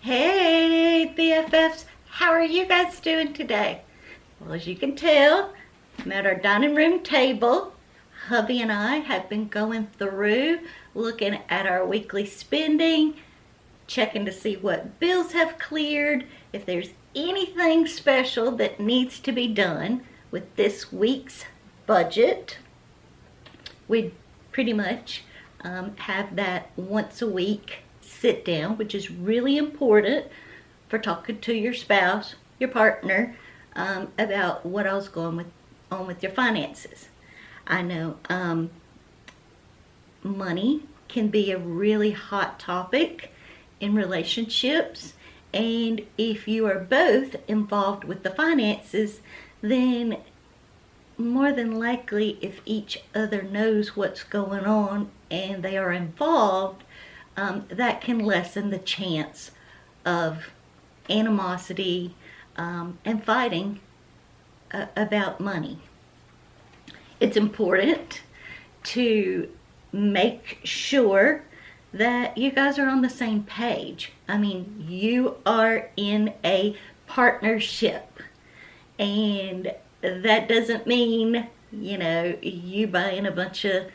Hey BFFs, how are you guys doing today? Well, as you can tell, I'm at our dining room table. Hubby and I have been going through, looking at our weekly spending, checking to see what bills have cleared, if there's anything special that needs to be done with this week's budget. We pretty much have that once a week sit down, which is really important for talking to your spouse, your partner, about what else going on with your finances. I know money can be a really hot topic in relationships, and if you are both involved with the finances, then more than likely, if each other knows what's going on and they are involved, that can lessen the chance of animosity and fighting about money. It's important to make sure that you guys are on the same page. I mean, you are in a partnership, and that doesn't mean, you buying a bunch of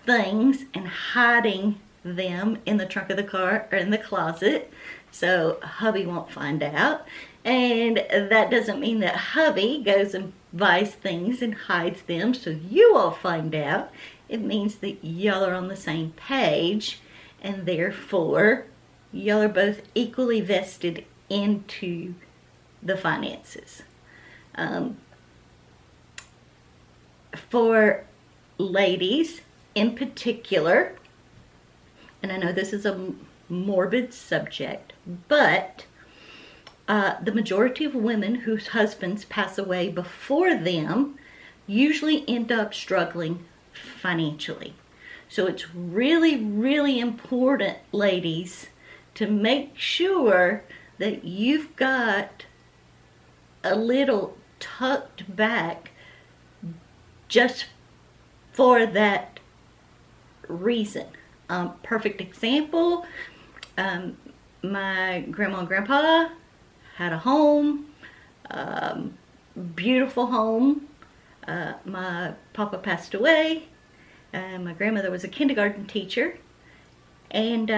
things and hiding them in the trunk of the car or in the closet so hubby won't find out. And that doesn't mean that hubby goes and buys things and hides them so you won't find out. It means that y'all are on the same page, and therefore y'all are both equally vested into the finances. For ladies in particular, and I know this is a morbid subject, but the majority of women whose husbands pass away before them usually end up struggling financially. So it's really, really important, ladies, to make sure that you've got a little tucked back just for that reason. Perfect example, my grandma and grandpa had a home, beautiful home. My papa passed away. My grandmother was a kindergarten teacher, and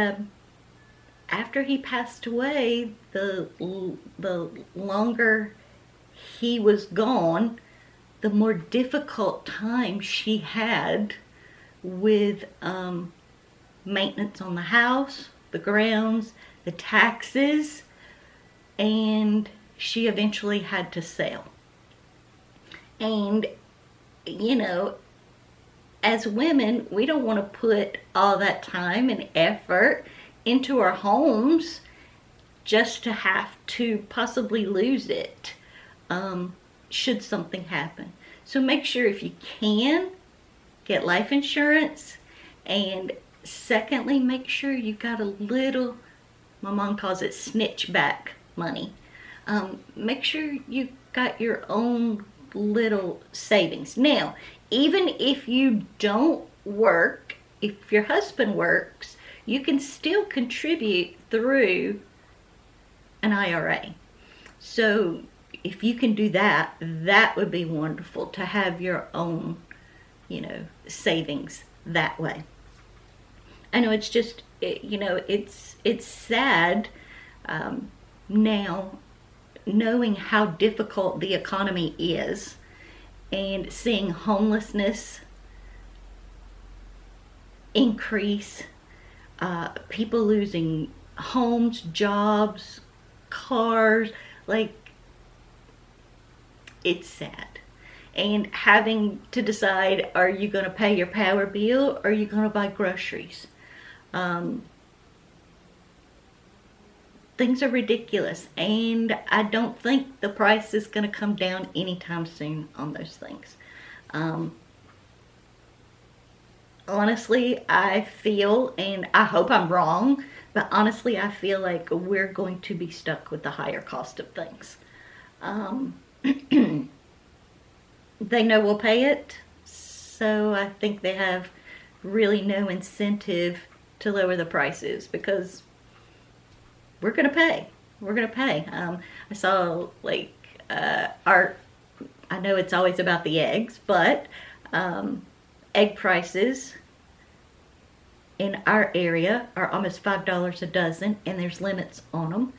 after he passed away, the longer he was gone, the more difficult time she had with maintenance on the house, the grounds, the taxes, and she eventually had to sell. And, as women, we don't want to put all that time and effort into our homes just to have to possibly lose it should something happen. So make sure, if you can, get life insurance, and secondly, make sure you got a little, my mom calls it snitch back money. Make sure you got your own little savings. Now, even if you don't work, if your husband works, you can still contribute through an IRA. So if you can do that, that would be wonderful, to have your own, savings that way. I know it's just, it's sad now, knowing how difficult the economy is, and seeing homelessness increase, people losing homes, jobs, cars, it's sad. And having to decide, are you going to pay your power bill, or are you going to buy groceries? Things are ridiculous, and I don't think the price is going to come down anytime soon on those things. Honestly, I feel, and I hope I'm wrong, but honestly, I feel like we're going to be stuck with the higher cost of things. They know we'll pay it, so I think they have really no incentive to lower the prices, because we're going to pay. we're gonna pay. I saw like I know it's always about the eggs, but egg prices in our area are almost $5 a dozen, and there's limits on them.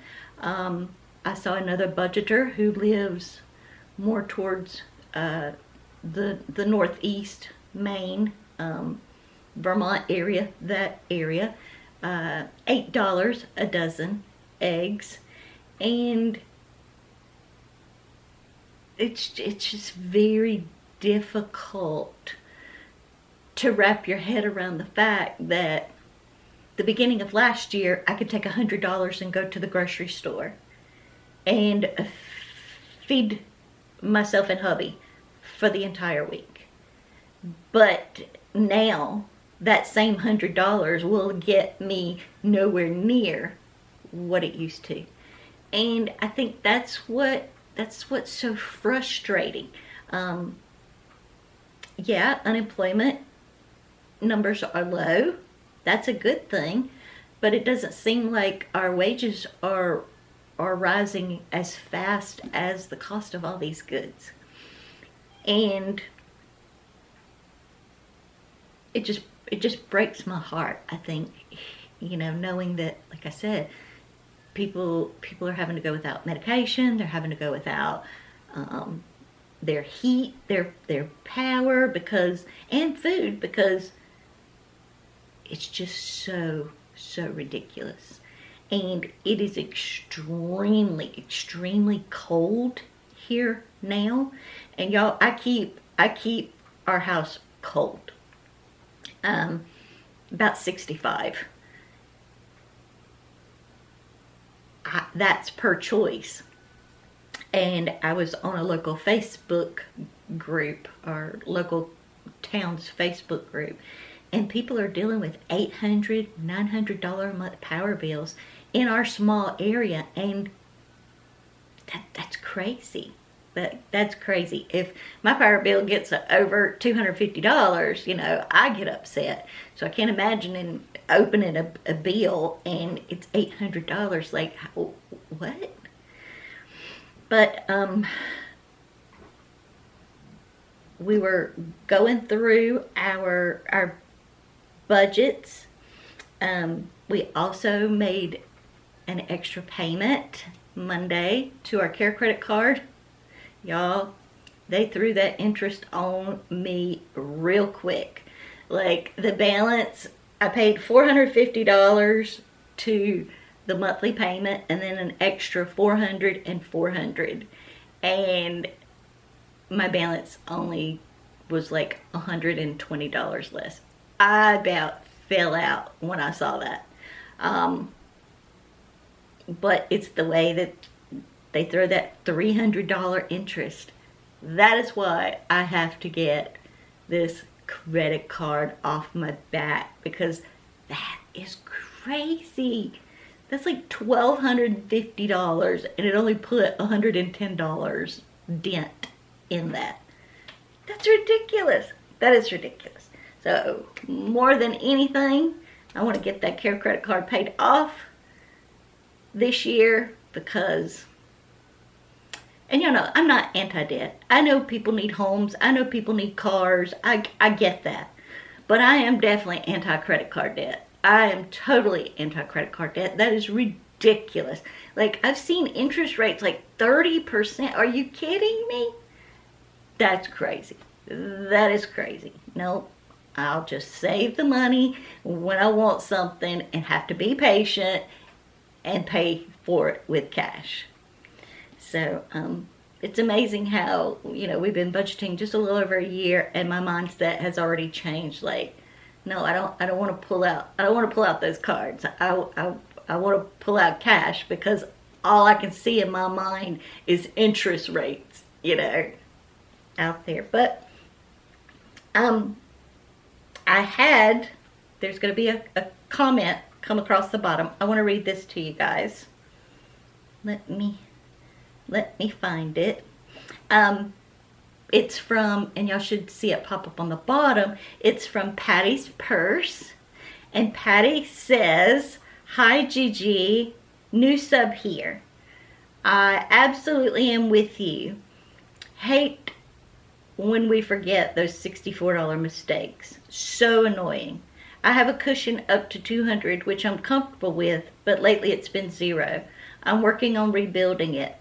I saw another budgeter who lives more towards the northeast Maine, Vermont area, that area, $8 a dozen eggs, and it's just very difficult to wrap your head around the fact that the beginning of last year I could take $100 and go to the grocery store and feed myself and hubby for the entire week. But now that same $100 will get me nowhere near what it used to. And I think that's what's so frustrating. Yeah, unemployment numbers are low. That's a good thing, but it doesn't seem like our wages are rising as fast as the cost of all these goods. And it just breaks my heart, I think, knowing that, like I said, people are having to go without medication, they're having to go without their heat, their power, and food, because it's just so ridiculous. And it is extremely cold here now. And y'all, I keep our house cold. About 65. That's per choice. And I was on a local Facebook group, our local town's Facebook group, and people are dealing with $800, $900 a month power bills in our small area, and that's crazy. That's crazy. If my power bill gets over $250, I get upset. So I can't imagine opening a bill and it's $800. Like, what? But we were going through our budgets. We also made an extra payment Monday to our care credit card. Y'all, they threw that interest on me real quick. Like, the balance, I paid $450 to the monthly payment, and then an extra $400 and $400. And my balance only was like $120 less. I about fell out when I saw that. But it's the way that they throw that $300 interest. That is why I have to get this credit card off my back, because that is crazy. That's like $1,250, and it only put $110 dent in that. That's ridiculous. That is ridiculous. So more than anything, I want to get that care credit card paid off this year, because, and I'm not anti-debt. I know people need homes. I know people need cars. I get that. But I am definitely anti-credit card debt. I am totally anti-credit card debt. That is ridiculous. Like, I've seen interest rates like 30%. Are you kidding me? That's crazy. That is crazy. Nope. I'll just save the money when I want something and have to be patient and pay for it with cash. So, it's amazing how, we've been budgeting just a little over a year, and my mindset has already changed. Like, no, I don't want to pull out those cards. I want to pull out cash, because all I can see in my mind is interest rates, out there. But there's going to be a comment come across the bottom. I want to read this to you guys. Let me find it. It's from, and y'all should see it pop up on the bottom. It's from Patty's Purse. And Patty says, "Hi GiGi, new sub here. I absolutely am with you. Hate when we forget those $64 mistakes. So annoying. I have a cushion up to 200, which I'm comfortable with, but lately it's been 0. I'm working on rebuilding it.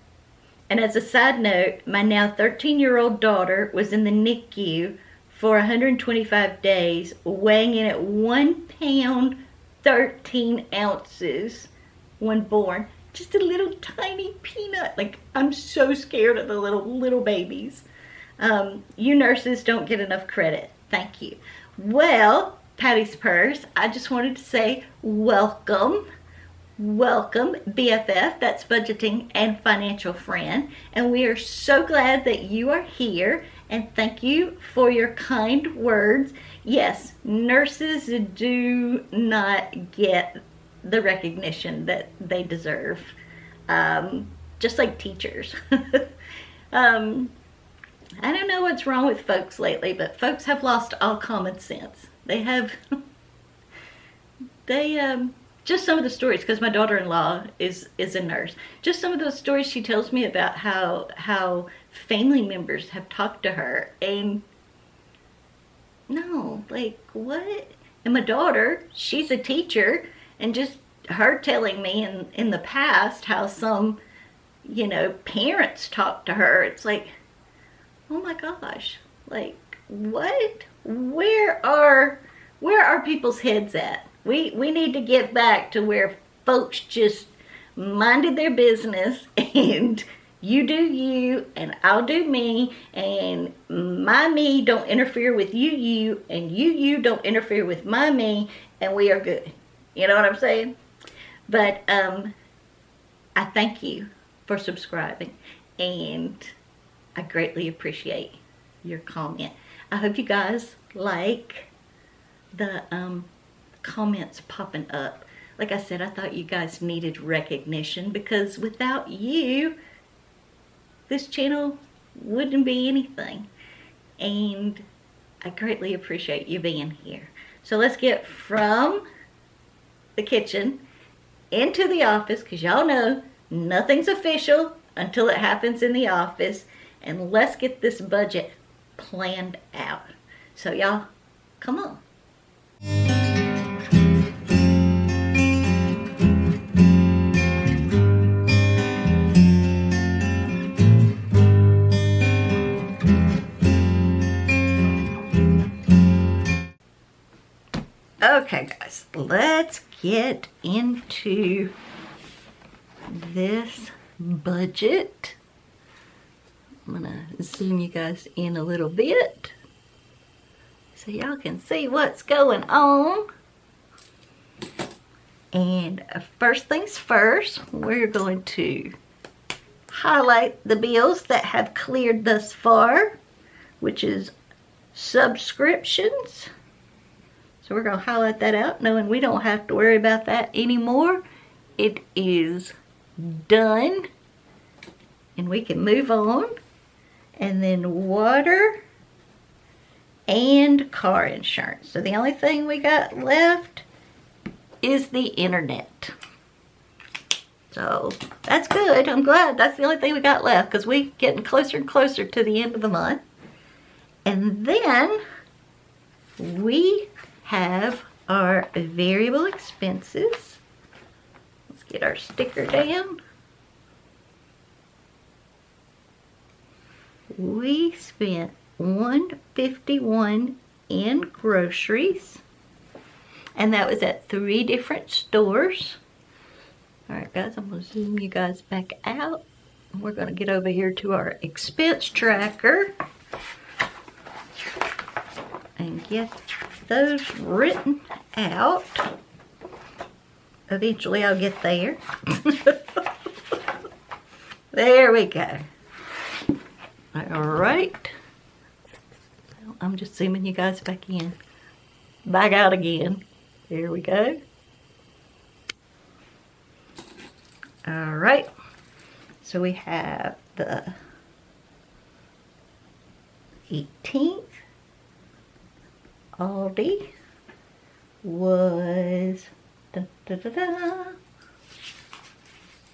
And as a side note, my now 13-year-old daughter was in the NICU for 125 days, weighing in at 1 pound 13 ounces when born. Just a little tiny peanut. Like, I'm so scared of the little babies. You nurses don't get enough credit. Thank you. Well, Patty's Purse, I just wanted to say welcome. Welcome, BFF, that's budgeting and financial friend. And we are so glad that you are here. And thank you for your kind words. Yes, nurses do not get the recognition that they deserve. Just like teachers. I don't know what's wrong with folks lately, but folks have lost all common sense. They have, just some of the stories, because my daughter-in-law is a nurse. Just some of those stories she tells me about how family members have talked to her, and no, like, what? And my daughter, she's a teacher, and just her telling me in the past how some, parents talk to her, it's like, oh my gosh, like, what? Where are people's heads at? We need to get back to where folks just minded their business, and you do you and I'll do me, and my me don't interfere with you, and you don't interfere with my me, and we are good. You know what I'm saying? But I thank you for subscribing, and I greatly appreciate your comment. I hope you guys like the comments popping up. Like I said, I thought you guys needed recognition, because without you, this channel wouldn't be anything. And I greatly appreciate you being here. So let's get from the kitchen into the office, because y'all know nothing's official until it happens in the office. And let's get this budget planned out. So y'all, come on. Okay guys, let's get into this budget. I'm gonna zoom you guys in a little bit so y'all can see what's going on. And first things first, we're going to highlight the bills that have cleared thus far, which is subscriptions. So we're going to highlight that out, knowing we don't have to worry about that anymore. It is done, and we can move on. And then water and car insurance. So the only thing we got left is the internet. So that's good. I'm glad that's the only thing we got left, because we're getting closer and closer to the end of the month. And then we have our variable expenses. Let's get our sticker down. We spent $151 in groceries, and that was at 3 different stores. All right guys, I'm going to zoom you guys back out. We're going to get over here to our expense tracker and get those written out. Eventually I'll get there. There we go. All right. I'm just zooming you guys back in. Back out again. There we go. All right. So we have the 18th. Aldi was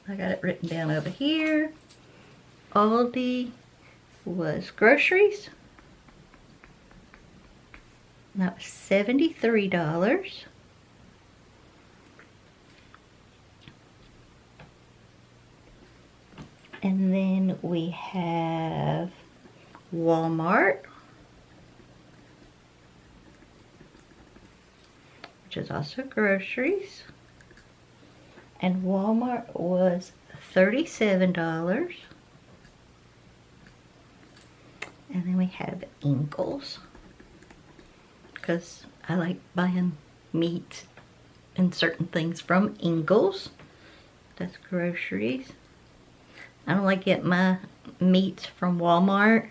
I got it written down over here. Aldi was groceries. That was $73. And then we have Walmart, which is also groceries. And Walmart was $37. And then we have Ingles, because I like buying meat and certain things from Ingles. That's groceries. I don't like getting my meats from Walmart,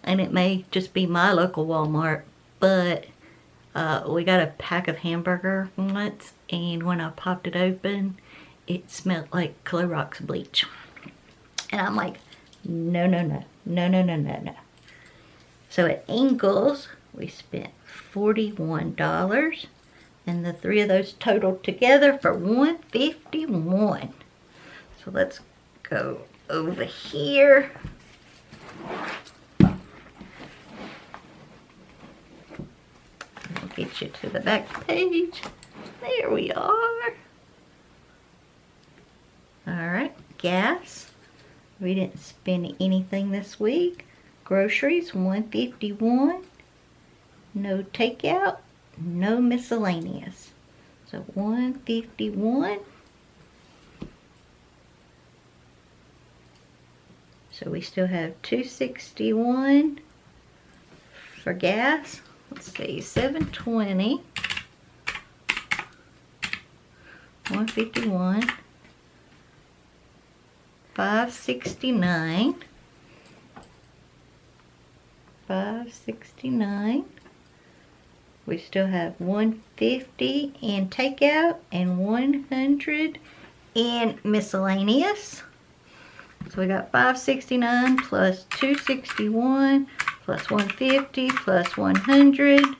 and it may just be my local Walmart, but we got a pack of hamburger once, and when I popped it open, it smelled like Clorox bleach. And I'm like, no, no, no, no, no, no, no, no. So at Ingles, we spent $41, and the three of those totaled together for $151. So let's go over here. I'll get you to the back page. There we are. Alright, gas. We didn't spend anything this week. Groceries, $151. No takeout, no miscellaneous. So $151. So we still have $261 for gas. Let's see, $720, $151, $569, $569. We still have $150 in takeout and $100 in miscellaneous. So we got $569 plus $261 plus $150 plus $100.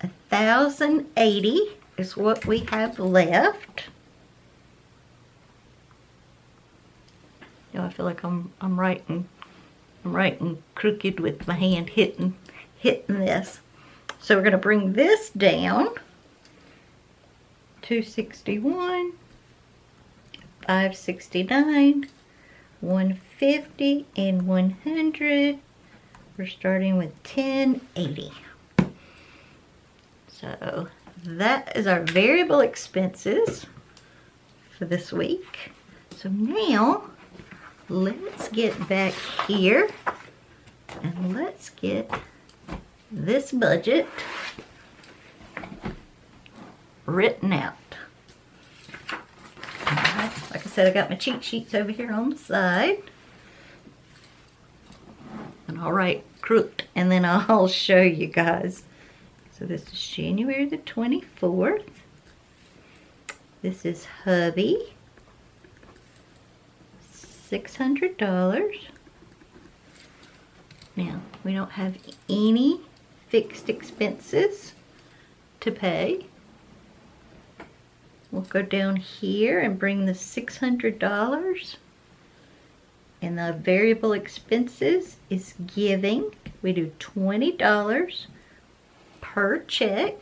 $1,080 is what we have left. You know, I feel like I'm writing crooked with my hand hitting this. So we're going to bring this down. $261. $569, $150, and $100. We're starting with $1080. So that is our variable expenses for this week. So now let's get back here and let's get this budget written out. Alright, like I said, I got my cheat sheets over here on the side. And I'll write crooked and then I'll show you guys. So this is January the 24th. This is hubby. $600. Now, we don't have any fixed expenses to pay. We'll go down here and bring the $600. And the variable expenses is giving. We do $20 per check.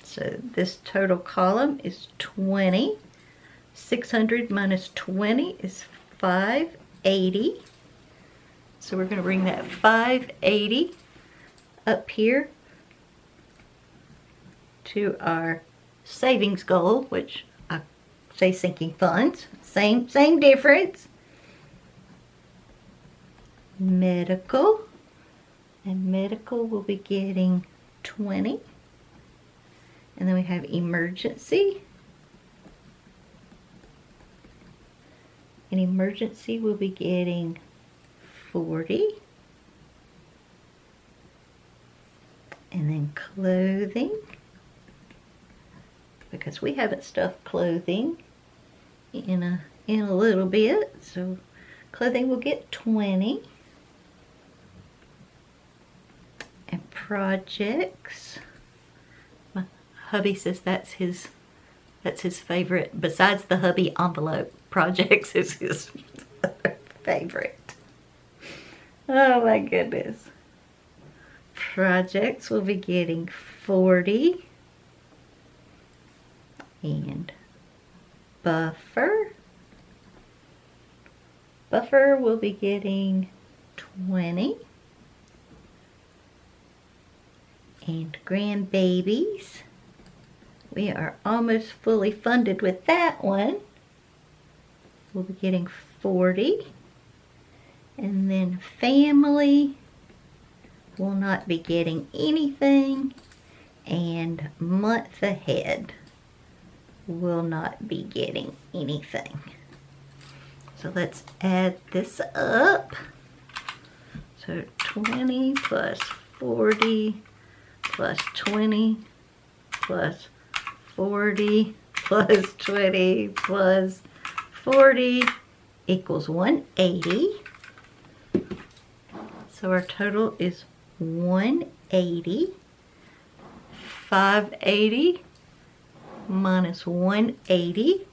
So this total column is 20. 600 minus 20 is 580. So we're going to bring that 580 up here to our savings goal, which I say sinking funds. Same difference. Medical. And medical will be getting 20. And then we have emergency. And emergency will be getting 40. And then clothing, because we haven't stuffed clothing in a little bit, so clothing will get 20. And projects, hubby says that's his favorite. Besides the hubby envelope, projects is his favorite. Oh my goodness. Projects will be getting 40. And Buffer will be getting 20. And Grandbabies, we are almost fully funded with that one. We'll be getting 40. And then Family will not be getting anything. And Month Ahead will not be getting anything. So let's add this up. So 20 plus 40 plus 20 plus 40 plus 20 plus 40 equals 180. So our total is 180. 580 minus 180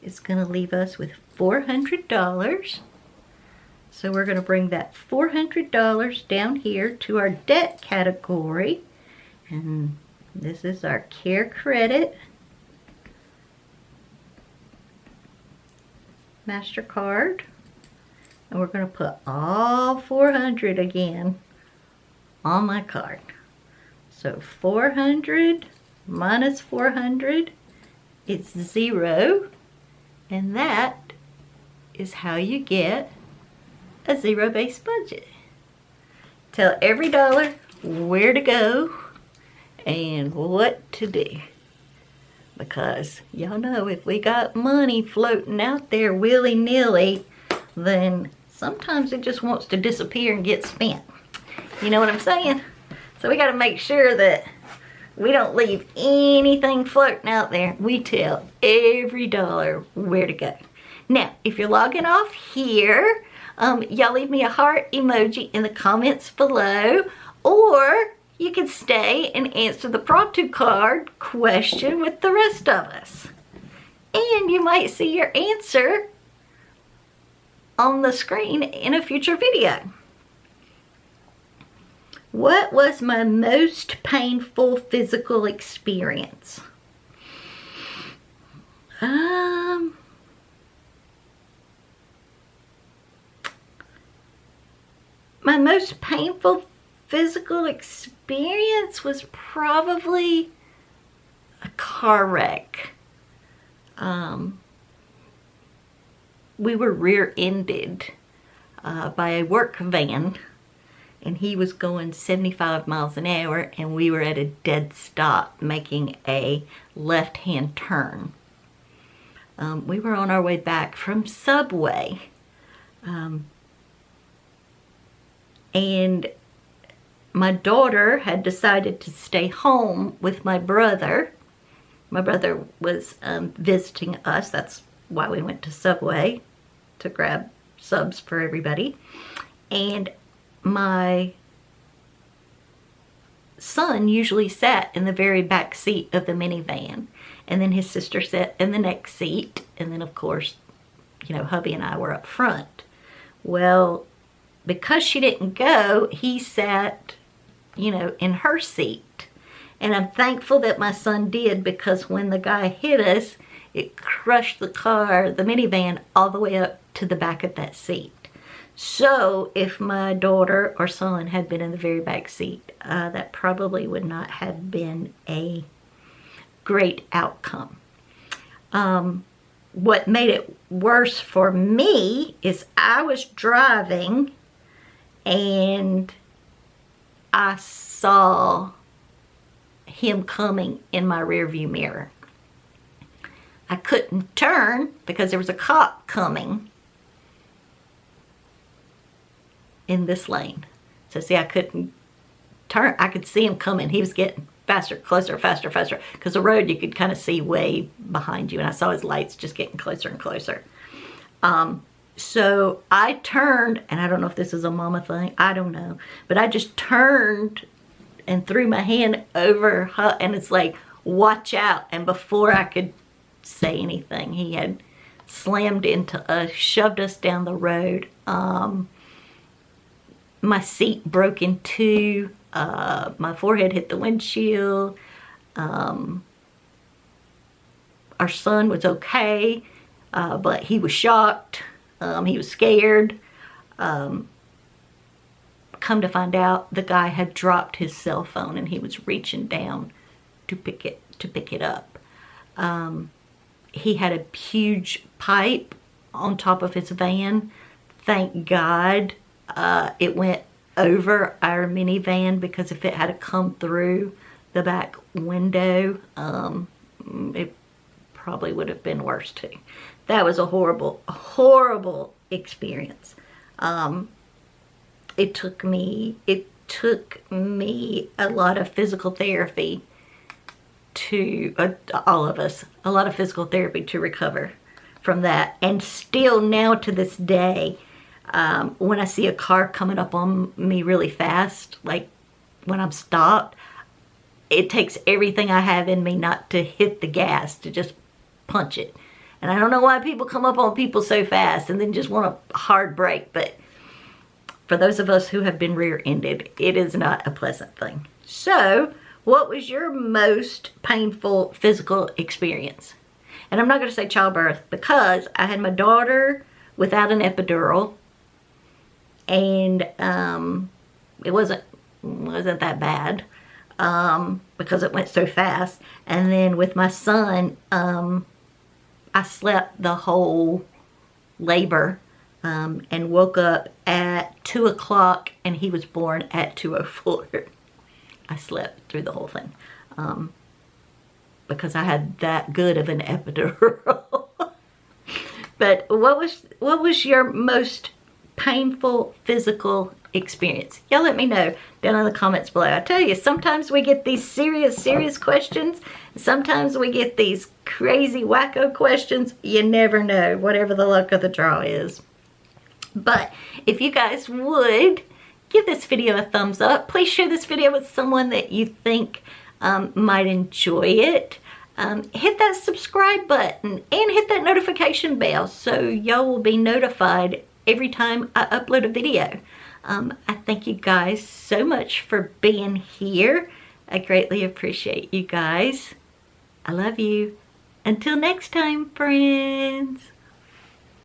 is going to leave us with $400. So we're going to bring that $400 down here to our debt category. And this is our Care Credit, MasterCard. And we're going to put all 400 again on my card. So 400 minus 400 is 0. And that is how you get a zero-based budget. Tell every dollar where to go and what to do. Because y'all know if we got money floating out there willy-nilly, then sometimes it just wants to disappear and get spent. You know what I'm saying? So we got to make sure that we don't leave anything floating out there. We tell every dollar where to go. Now, if you're logging off here, y'all leave me a heart emoji in the comments below, or you can stay and answer the Pronto card question with the rest of us. And you might see your answer on the screen in a future video. What was my most painful physical experience? My most painful physical experience was probably a car wreck. We were rear-ended by a work van, and he was going 75 miles an hour, and we were at a dead stop making a left-hand turn. We were on our way back from Subway. And my daughter had decided to stay home with my brother. My brother was visiting us. That's why we went to Subway, to grab subs for everybody. And my son usually sat in the very back seat of the minivan. And then his sister sat in the next seat. And then, of course, you know, hubby and I were up front. Well, because she didn't go, he sat, you know, in her seat. And I'm thankful that my son did, because when the guy hit us, it crushed the car, the minivan, all the way up to the back of that seat. So if my daughter or son had been in the very back seat, that probably would not have been a great outcome. What made it worse for me is I was driving and I saw him coming in my rearview mirror. I couldn't turn because there was a cop coming in this lane. So see, I couldn't turn. I could see him coming. He was getting faster, closer, faster, faster. Because the road you could kind of see way behind you. And I saw his lights just getting closer and closer. So I turned, and I don't know if this is a mama thing. I don't know. But I just turned and threw my hand over her. And it's like, watch out. And before I could say anything, he had slammed into us, shoved us down the road. My seat broke in two. My forehead hit the windshield. Our son was okay, but he was shocked. He was scared. Come to find out, the guy had dropped his cell phone and he was reaching down to pick it up. He had a huge pipe on top of his van. Thank God it went over our minivan, because if it had come through the back window, it probably would have been worse too. That was a horrible, horrible experience. It took me a lot of physical therapy to, all of us, a lot of physical therapy to recover from that. And still now to this day, when I see a car coming up on me really fast, like when I'm stopped, it takes everything I have in me not to hit the gas, to just punch it. And I don't know why people come up on people so fast and then just want a hard brake, but for those of us who have been rear-ended, it is not a pleasant thing. So, what was your most painful physical experience? And I'm not going to say childbirth, because I had my daughter without an epidural, and it wasn't that bad, because it went so fast. And then with my son, I slept the whole labor, and woke up at 2 o'clock, and he was born at 2:04. I slept through the whole thing, because I had that good of an epidural. But what was your most painful physical experience? Y'all let me know down in the comments below. I tell you, sometimes we get these serious questions. Sometimes we get these crazy wacko questions. You never know, whatever the luck of the draw is. But if you guys would give this video a thumbs up, please share this video with someone that you think might enjoy it. Hit that subscribe button and hit that notification bell so y'all will be notified every time I upload a video. I thank you guys so much for being here. I greatly appreciate you guys. I love you. Until next time, friends.